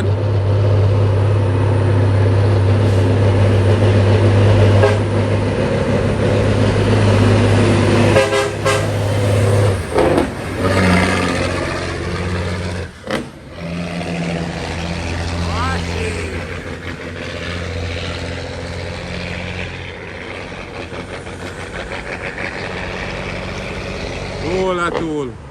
man. Tool a tool.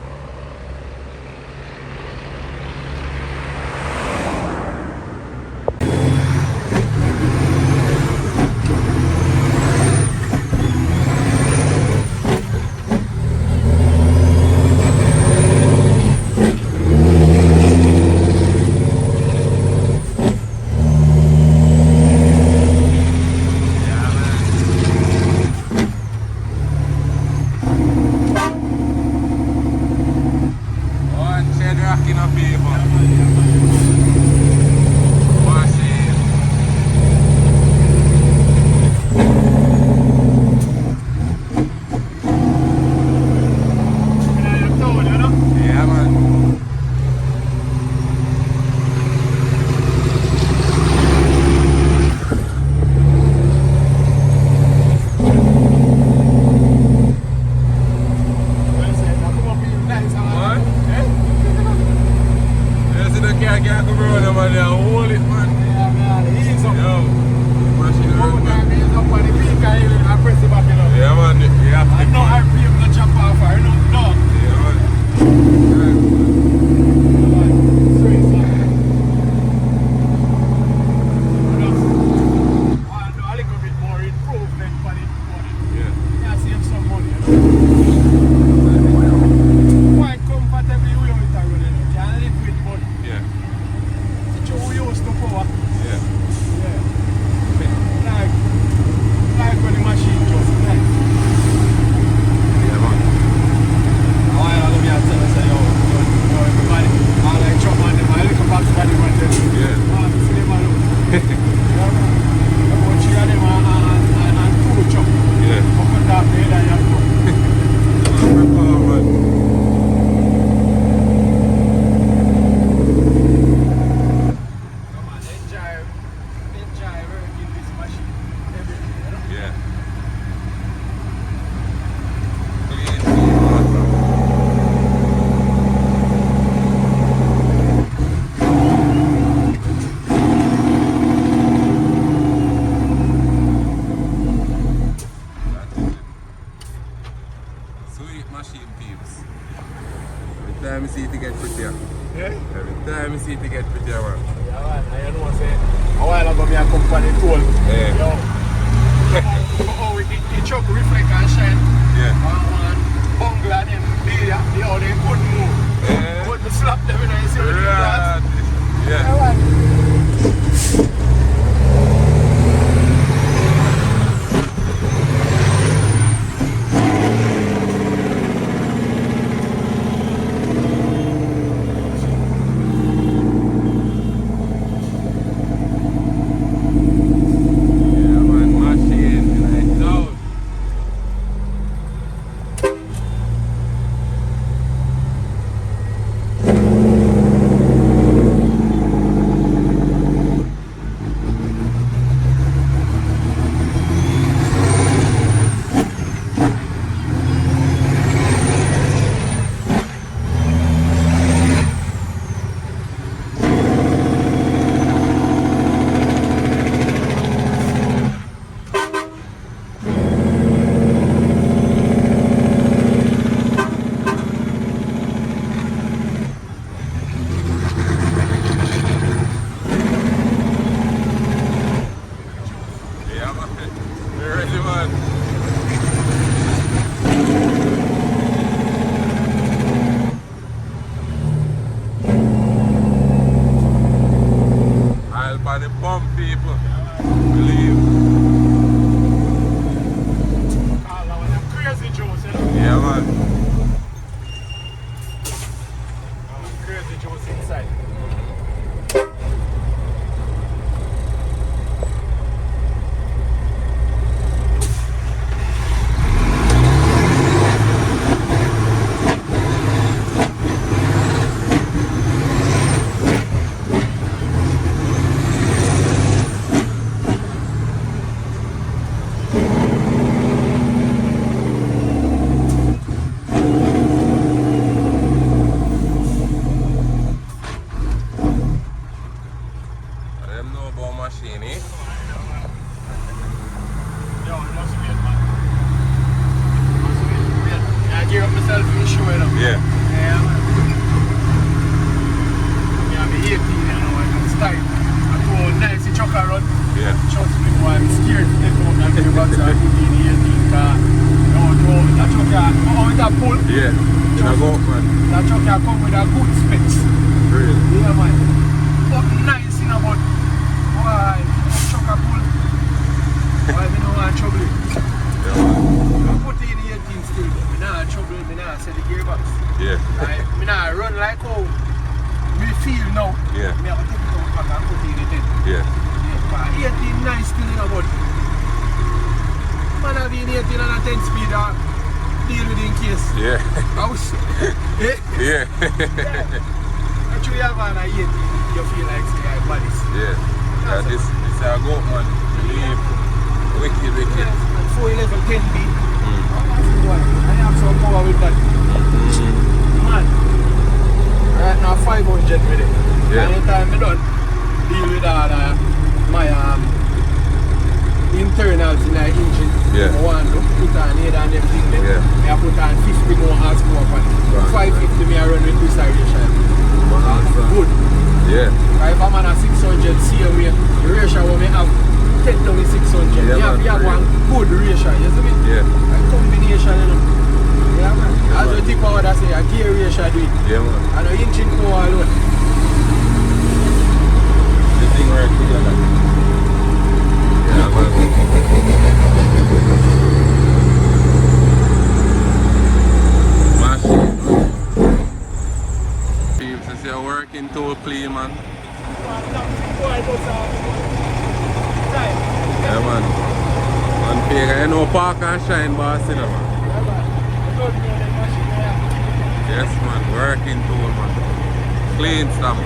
a good specs. Really? Yeah, man. But nice, you know, but why? Chuck a pull. Why we don't want trouble? Yeah, man. I put in 18 still, but we not trouble, we not sell the gearbox. Yeah. Like, we not run like how we feel now. Yeah. We have to take it out back and put in 10. Yeah. But 18 nice still, you know, but man have been 18 and a 10 speed deal with in case. Yeah. House. Eh? Yeah. Actually, you have an 18, you feel like say I bodies. Yeah. Yeah, this is a goat, man. Believe. Wicked. Yes, 411 10B. I have some power with that. Man. Right now 500 with it. Yeah. Anytime I done deal with all my internals in the engine. Yeah. I want to put on head and everything there. Yeah. I put on 50 more horsepower on it. Right. 550 me I run with this aeration. Good. Yeah. If I'm on a 600 CMA, the ratio what me have, take down the 600. Yeah, you have one good ratio, you see me? Yeah. A combination, you know. Yeah, man. As the tip out, I say, a gear ratio do it. Yeah, man. And a engine power alone. The thing right here, like. Yeah, man. Machine. Peeps, this is a working tool clean, man. Yeah, man. Man, pay, you know, park and shine, boss, you know, man. Yes, man. Working tool, man. Clean stuff.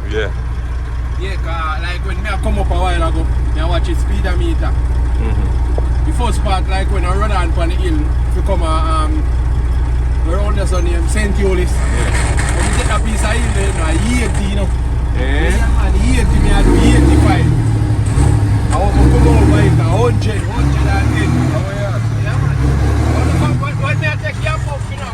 Yeah. Yeah, cause like when me come up a while ago, I watch it speedometer. The first part, like when I run on the hill, if you come around the sun name St. Eulis. When you take a piece of hill there, I 80, you know. Yeah, man, 80 me I do 85. I want to come over it, 100 and 10. Oh yeah. Yeah, man. When me I take your puff, you know.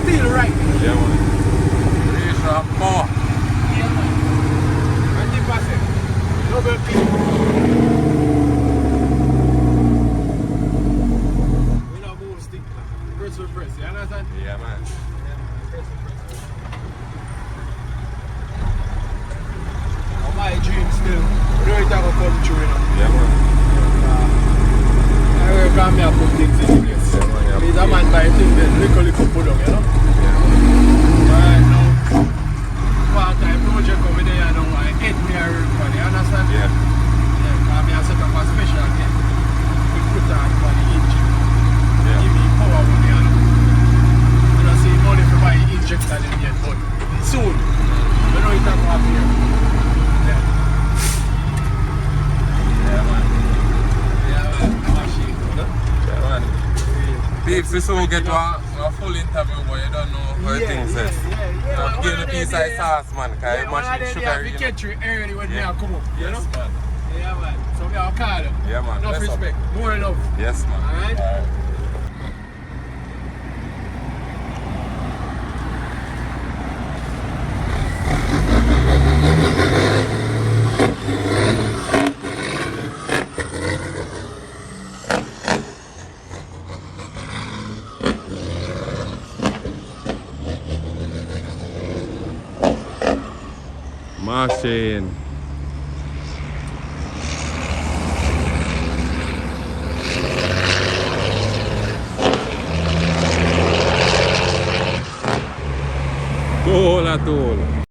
still right. Yeah, man. Ratio of power. Yeah, man. 20%. Double P. We don't move stick. Press with press. You understand? Yeah, man. Press. My dream still. We don't have to come true, you know. Yeah, man. I work on me and put things in place. Yeah, man. He's a man by things that little put up, you know. Yeah. Right now, part-time project over there, you know, I hate me a work for you understand? Yeah. Yeah, because I set up a special thing. We put on for the engine. Yeah. Give me power with me, you know. You don't see money for buy injector in yet, but soon. You know it's not going to happen here. Yeah. Yeah, man. Yeah, man. Machine, you know? Yeah, man. Peeps, this will get a full interview, but you don't know how things set. Yeah. Give the piece of sauce, man, because Yeah, machine sugar, you you know. catch you early when Yeah. me come up, you know? Yes, man. Yeah, man. So me I'll call them. Yeah, man. Enough Bless up. respect. More enough. Yes, man. Alright? Machine. Tool.